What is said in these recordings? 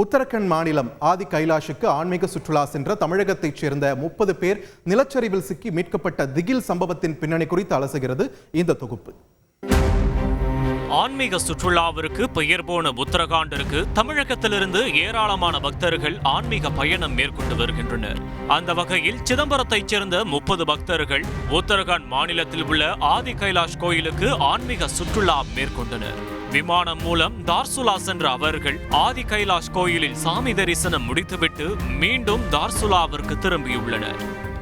உத்தரகண்ட் மாநிலம் ஆதி கைலாஷுக்கு ஆன்மீக சுற்றுலா சென்ற தமிழகத்தைச் சேர்ந்த 30 பேர் நிலச்சரிவில் சிக்கி மீட்கப்பட்ட திகில் சம்பவத்தின் பின்னணி குறித்து அலசுகிறது இந்த தொகுப்பு. ஆன்மீக சுற்றுலாவிற்கு பெயர் போன உத்தரகாண்டிற்கு தமிழகத்திலிருந்து ஏராளமான பக்தர்கள் ஆன்மீக பயணம் மேற்கொண்டு வருகின்றனர். அந்த வகையில் சிதம்பரத்தைச் சேர்ந்த 30 பக்தர்கள் உத்தரகாண்ட் மாநிலத்தில் உள்ள ஆதி கைலாஷ் கோயிலுக்கு ஆன்மீக சுற்றுலா மேற்கொண்டனர். விமானம் மூலம் தார்சுலா சென்ற அவர்கள் ஆதி கைலாஷ் கோயிலில் சாமி தரிசனம் முடித்துவிட்டு மீண்டும் தார்சுலாவிற்கு திரும்பியுள்ளனர்.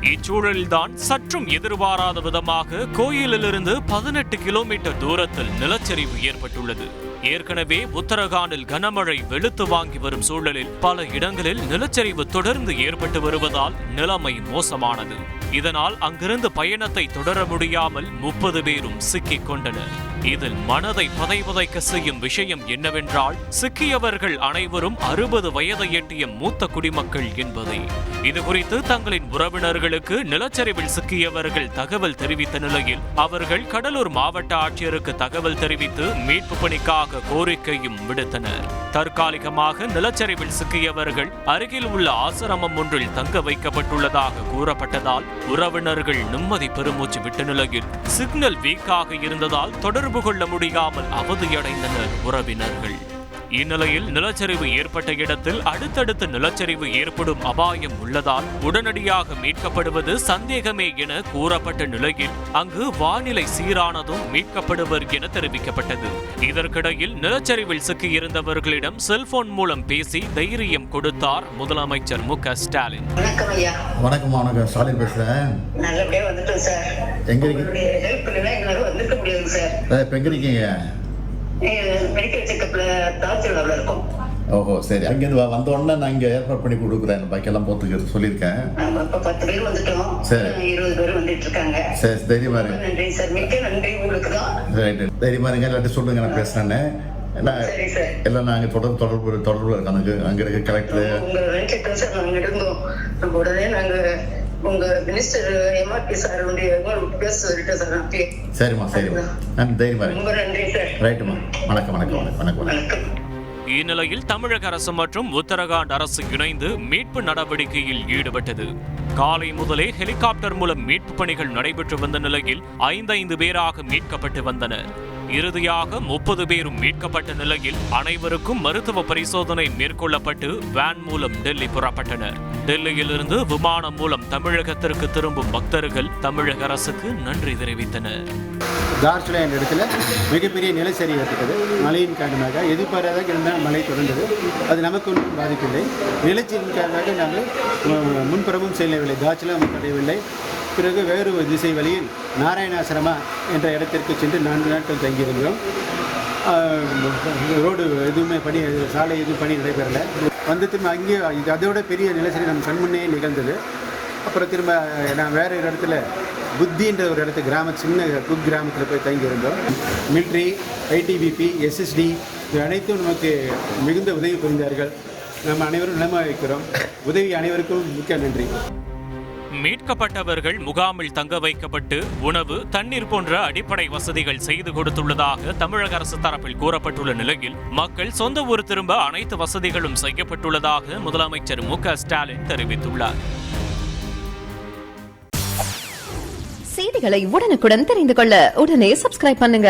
இச்சூழலில்தான் சற்றும் எதிர்பாராத விதமாக கோயிலிலிருந்து 18 கிலோமீட்டர் தூரத்தில் நிலச்சரிவு ஏற்பட்டுள்ளது. ஏற்கனவே உத்தரகாண்டில் கனமழை வெளுத்து வாங்கி வரும் சூழலில் பல இடங்களில் நிலச்சரிவு தொடர்ந்து ஏற்பட்டு வருவதால் நிலைமை மோசமானது. இதனால் அங்கிருந்து பயணத்தை தொடர முடியாமல் 30 பேரும் சிக்கிக் கொண்டனர். இதில் மனதை பதைபதைக்க செய்யும் விஷயம் என்னவென்றால் சிக்கியவர்கள் அனைவரும் 60 வயதை எட்டிய மூத்த குடிமக்கள் என்பதே. இதுகுறித்து தங்களின் உறவினர்களுக்கு நிலச்சரிவில் சிக்கியவர்கள் தகவல் தெரிவித்த நிலையில் அவர்கள் கடலூர் மாவட்ட ஆட்சியருக்கு தகவல் தெரிவித்து மீட்பு பணிக்காக கோரிக்கையும் விடுத்தனர். தற்காலிகமாக நிலச்சரிவில் சிக்கியவர்கள் அருகில் உள்ள ஆசிரமம் ஒன்றில் தங்க வைக்கப்பட்டுள்ளதாக கூறப்பட்டதால் உறவினர்கள் நிம்மதி பெருமூச்சு விட்ட நிலையில் சிக்னல் வீக்காக இருந்ததால் தொடர்பு கொள்ள முடியாமல் அவதியடைந்தனர் உறவினர்கள். இந்நிலையில் நிலச்சரிவு ஏற்பட்ட இடத்தில் அடுத்தடுத்து நிலச்சரிவு ஏற்படும் அபாயம் உள்ளதால் உடனடியாக மீட்கப்படுவது சந்தேகமே என கூறப்பட்ட நிலையில் அங்கு வானிலை சீரானதும் மீட்கப்படுவர் என தெரிவிக்கப்பட்டது. இதற்கிடையில் நிலச்சரிவில் சிக்கியிருந்தவர்களிடம் செல்போன் மூலம் பேசி தைரியம் கொடுத்தார் முதலமைச்சர் மு.க. ஸ்டாலின். வணக்கம் ஸ்டாலின் பேசுறேன். நல்லபடியா வந்துட்டோம் சார். எங்க இருக்கீங்க? மெடிக்கல் செக்கப்ல தாசில்தார்ல இருக்கோம். ஓஹோ சரி, அங்கிருந்து வந்த உடனே நான் இங்கே ஏற்பாடு பண்ணி கொடுக்குறேன். பாக்கெல்லாம் போத்துக்கிறது சொல்லியிருக்கேன். இப்போ 10 பேர் வந்துட்டோம். சரி, 20 பேர் வந்துட்டு இருக்காங்க. சரி, தைரியமா இருங்க. நன்றி சார், மிக்க நன்றி உங்களுக்கு தான். ரைட்டு, தைரியமா இருங்க. எல்லாத்தையும் சொல்லுங்க, நான் பேசுறேன்னு. எல்லாம் நாங்கள் தொடர்பு இருக்கோம். அங்கே இருக்க கலெக்டர் உங்க நினைச்சிட்டோம் சார். நாங்கள் இருந்தோம் உடனே நாங்கள் உங்க மினிஸ்டர் எம்ஆர்பி சார் பேச சொல்லிட்டேன் சார். சரிம்மா சரிம்மா, நான் தைரியமா ரொம்ப நன்றி சார். ரைட்டுமா, வணக்கம். இந்நிலையில் தமிழக அரசு மற்றும் உத்தரகாண்ட் அரசு இணைந்து மீட்பு நடவடிக்கையில் ஈடுபட்டது. காலை முதலே ஹெலிகாப்டர் மூலம் மீட்பு பணிகள் நடைபெற்று வந்த நிலையில் 5 பேராக மீட்கப்பட்டு வந்தனர். இறுதியாக 30 பேரும் மீட்கப்பட்ட நிலையில் அனைவருக்கும் மருத்துவ பரிசோதனை மேற்கொள்ளப்பட்டு வேன் மூலம் டெல்லி புறப்பட்டனர். டெல்லியிலிருந்து விமானம் மூலம் தமிழகத்திற்கு திரும்பும் பக்தர்கள் தமிழக அரசுக்கு நன்றி தெரிவித்தனர். தார்சுலா என்ற இடத்துல மிகப்பெரிய நிலச்சரிவு ஏற்பட்டது. மழையின் காரணமாக எதிர்பாராத இருந்தால் மழை தொடர்ந்தது. அது நமக்கு ஒன்றும் பாதிக்கவில்லை. நிலச்சரிவின் காரணமாக நாங்கள் முன்புறமும் செல்லவில்லை, தார்சுலா அடையவில்லை. பிறகு வேறு ஒரு திசை வழியில் நாராயணாசிரமா என்ற இடத்திற்கு சென்று 4 நாட்கள் தங்கியிருந்தோம். ரோடு எதுவுமே சாலை எதுவும் பணி நடைபெறலை. வந்து திரும்ப அங்கேயே அதோட பெரிய நிலச்சரிவு நம் கண்முன்னே நிகழ்ந்தது. அப்புறம் திரும்ப நான் வேறு ஒரு இடத்துல புத்தின்ற ஒரு இடத்து சின்ன குக் கிராமத்தில் போய் தங்கியிருந்தோம். மிலிட்ரி, ஐடிபிபி, எஸ்எஸ்டி இது அனைத்தும் நமக்கு மிகுந்த உதவி புரிந்தார்கள். நம்ம அனைவரும் நலமாக வைக்கிறோம். உதவி அனைவருக்கும் மிக்க நன்றி. மீட்கப்பட்டவர்கள் முகாமில் தங்க வைக்கப்பட்டு உணவு, தண்ணீர் போன்ற அடிப்படை வசதிகள் செய்து கொடுத்துள்ளதாக தமிழக அரசு தரப்பில் கூறப்பட்டுள்ள நிலையில் மக்கள் சொந்த ஊர் திரும்ப அனைத்து வசதிகளும் செய்யப்பட்டுள்ளதாக முதலமைச்சர் மு.க. ஸ்டாலின் தெரிவித்துள்ளார். செய்திகளை உடனுக்குடன் தெரிந்து கொள்ள உடனே சப்ஸ்கிரைப் பண்ணுங்க.